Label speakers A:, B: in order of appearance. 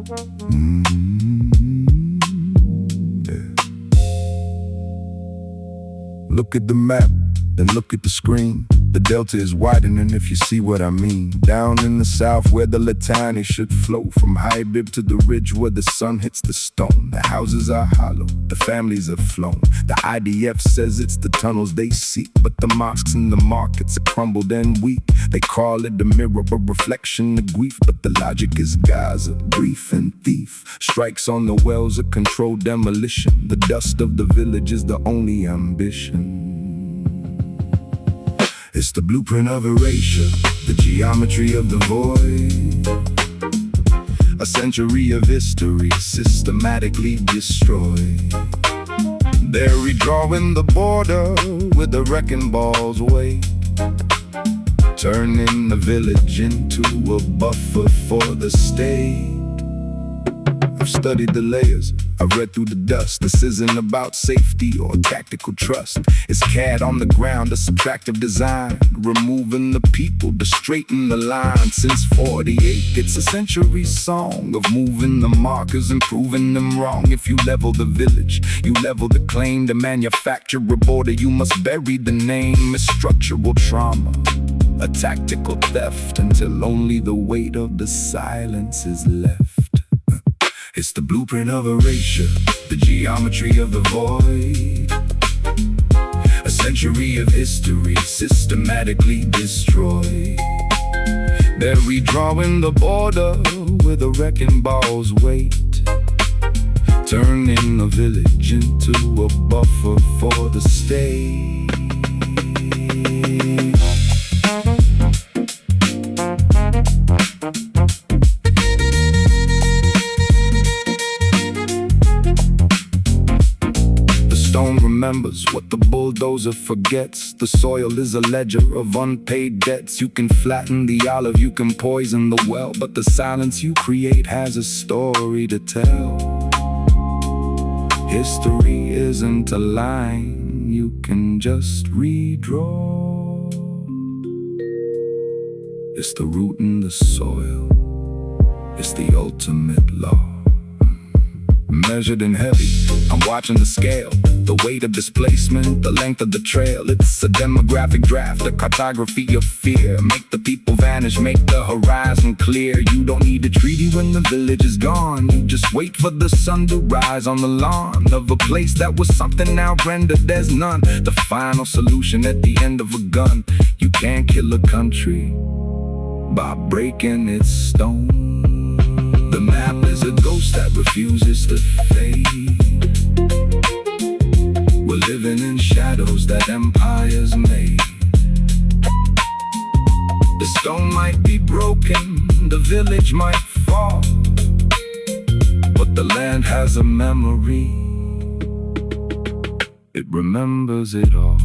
A: Yeah. Look at the map, then look at the screen. The delta is widening if you see what I mean. Down in the south where the Litani should flow, from High Bib to the ridge where the sun hits the stone. The houses are hollow, the families have flown. The IDF says it's the tunnels they seek, but the mosques and the markets are crumbled and weak. They call it the mirror, a reflection of grief, but the logic is Gaza, grief and thief. Strikes on the wells, a controlled demolition. The dust of the village is the only ambition. It's the blueprint of erasure, the geometry of the void. A century of history systematically destroyed. They're redrawing the border with the wrecking ball's weight, turning the village into a buffer for the state. I've studied the layers, I've read through the dust. This isn't about safety or tactical trust. It's CAD on the ground, a subtractive design, removing the people to straighten the line. Since 48, it's a century song of moving the markers and proving them wrong. If you level the village, you level the claim to manufacture a border. You must bury the name as structural trauma, a tactical theft, until only the weight of the silence is left. It's the blueprint of erasure, the geometry of the void. A century of history systematically destroyed. They're redrawing the border with a wrecking ball's weight, turning the village into a buffer for the state. Stone remembers what the bulldozer forgets. The soil is a ledger of unpaid debts. You can flatten the olive, you can poison the well, but the silence you create has a story to tell. History isn't a line you can just redraw. It's the root in the soil, it's the ultimate law. Measured and heavy, I'm watching the scale, the weight of displacement, the length of the trail. It's a demographic draft, a cartography of fear. Make the people vanish, make the horizon clear. You don't need a treaty when the village is gone. You just wait for the sun to rise on the lawn of a place that was something now rendered there's none. The final solution at the end of a gun. You can't kill a country by breaking its stone. The map is a ghost that refuses to fade. We're living in shadows that empires made. The stone might be broken, the village might fall, but the land has a memory. It remembers it all.